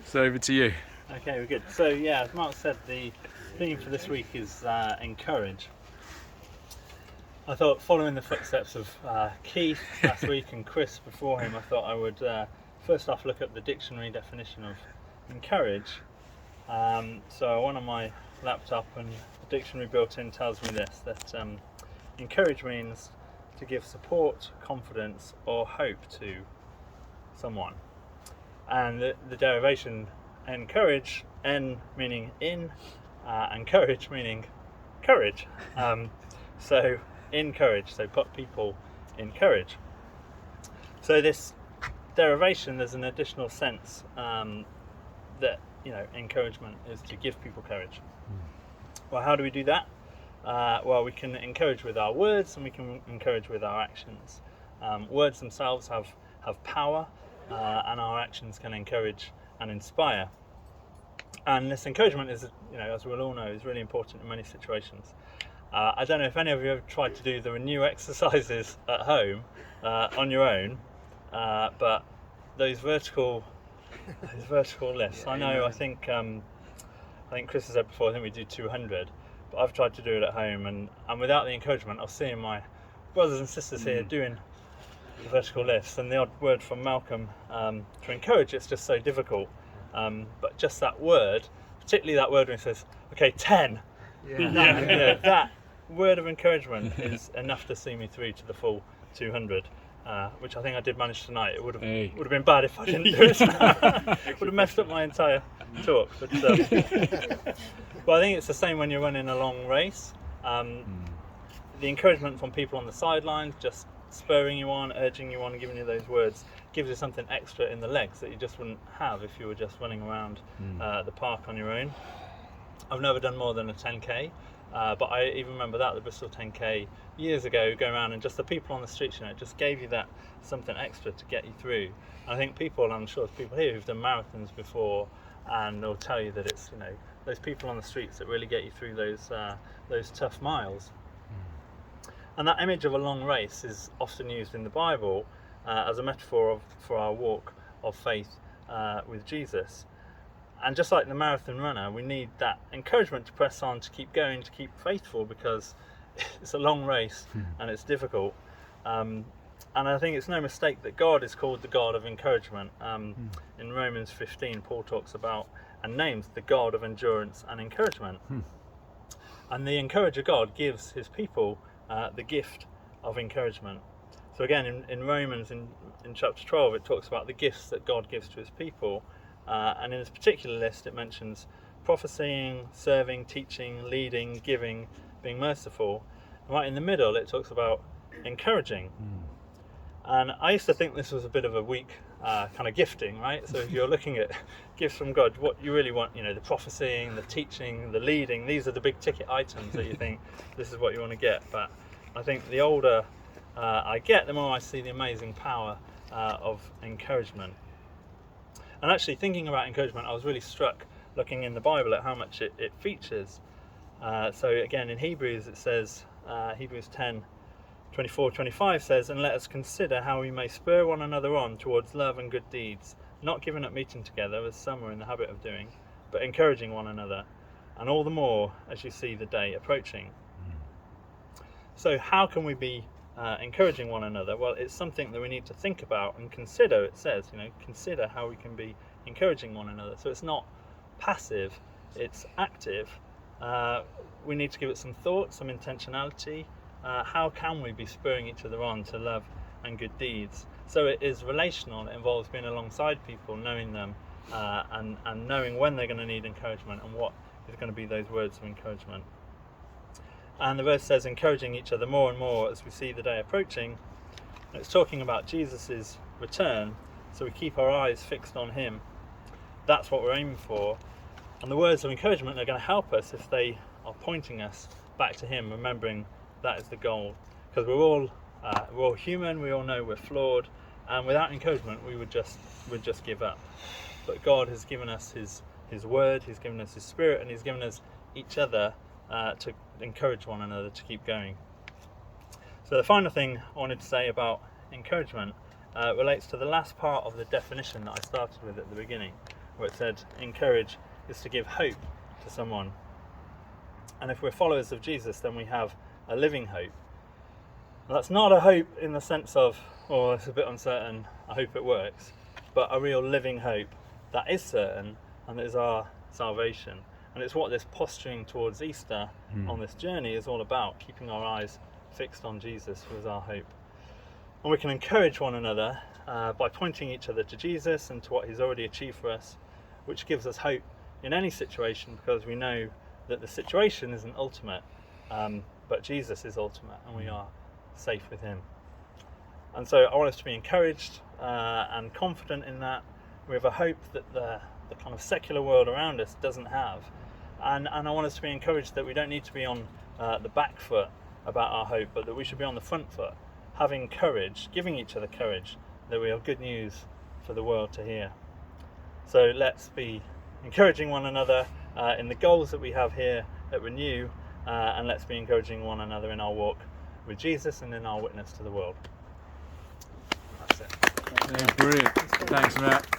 So over to you. Okay, we're good. So yeah, as Mark said, the theme for this week is encourage. I thought, following the footsteps of Keith last week and Chris before him, I thought I would first off look at the dictionary definition of encourage. So I went on my laptop, and the dictionary built in tells me this, that encourage means to give support, confidence or hope to someone. And the derivation encourage, en meaning in, and courage meaning courage. So encourage, so put people in courage. So this derivation, there's an additional sense that encouragement is to give people courage. Well, how do we do that? Well, we can encourage with our words, and we can encourage with our actions. Words themselves have power, and our actions can encourage and inspire. And this encouragement is, as we'll all know, is really important in many situations. I don't know if any of you have tried to do the renew exercises at home on your own, but those vertical lifts. I know. I think Chris has said before, I think we do 200, but I've tried to do it at home, and without the encouragement of seeing my brothers and sisters here doing the vertical lifts, and the odd word from Malcolm to encourage, it's just so difficult. But just that word, particularly that word when he says, "Okay, 10." That word of encouragement is enough to see me through to the full 200, which I think I did manage tonight. It would have been bad if I didn't do it. Would have messed up my entire talk. But I think it's the same when you're running a long race. The encouragement from people on the sidelines, just spurring you on, urging you on, giving you those words, gives you something extra in the legs that you just wouldn't have if you were just running around the park on your own. I've never done more than a 10k, but I even remember the Bristol 10k years ago, going around, and just the people on the streets, it just gave you that something extra to get you through. And I think I'm sure there's people here who've done marathons before, and they'll tell you that it's those people on the streets that really get you through those tough miles. And that image of a long race is often used in the Bible as a metaphor for our walk of faith with Jesus. And just like the marathon runner, we need that encouragement to press on, to keep going, to keep faithful, because it's a long race and it's difficult. And I think it's no mistake that God is called the God of encouragement. In Romans 15, Paul talks about and names the God of endurance and encouragement. And the encourager God gives his people the gift of encouragement. So again, in Romans, in chapter 12, it talks about the gifts that God gives to his people. And in this particular list, it mentions prophesying, serving, teaching, leading, giving, being merciful. And right in the middle, it talks about encouraging. And I used to think this was a bit of a weak kind of gifting, right? So if you're looking at gifts from God, what you really want, the prophesying, the teaching, the leading, these are the big ticket items that you think this is what you want to get. But I think the older I get, the more I see the amazing power of encouragement. And actually, thinking about encouragement, I was really struck looking in the Bible at how much it features. So again, in Hebrews, it says, Hebrews 10:24-25 says, "And let us consider how we may spur one another on towards love and good deeds, not giving up meeting together, as some are in the habit of doing, but encouraging one another, and all the more as you see the day approaching." So how can we be encouraging one another? Well, it's something that we need to think about and consider. It says, consider how we can be encouraging one another. So it's not passive, it's active. We need to give it some thought, some intentionality. How can we be spurring each other on to love and good deeds? So it is relational. It involves being alongside people, knowing them, and knowing when they're going to need encouragement and what is going to be those words of encouragement. And the verse says, encouraging each other more and more as we see the day approaching. And it's talking about Jesus' return, so we keep our eyes fixed on him. That's what we're aiming for. And the words of encouragement are going to help us if they are pointing us back to him, remembering that is the goal. Because we're all human, we all know we're flawed, and without encouragement we would just give up. But God has given us his word, he's given us his spirit, and he's given us each other to encourage one another to keep going. So the final thing I wanted to say about encouragement relates to the last part of the definition that I started with at the beginning, where it said encourage is to give hope to someone. And if we're followers of Jesus, then we have a living hope. And that's not a hope in the sense of, oh, it's a bit uncertain, I hope it works, but a real living hope that is certain and that is our salvation. And it's what this posturing towards Easter on this journey is all about, keeping our eyes fixed on Jesus, who is our hope. And we can encourage one another by pointing each other to Jesus and to what he's already achieved for us, which gives us hope in any situation, because we know that the situation isn't ultimate, but Jesus is ultimate, and we are safe with him. And so I want us to be encouraged and confident in that. We have a hope that the kind of secular world around us doesn't have. And I want us to be encouraged that we don't need to be on the back foot about our hope, but that we should be on the front foot, having courage, giving each other courage, that we have good news for the world to hear. So let's be encouraging one another in the goals that we have here at Renew, and let's be encouraging one another in our walk with Jesus and in our witness to the world. That's it. Yeah, brilliant. Thanks, Matt.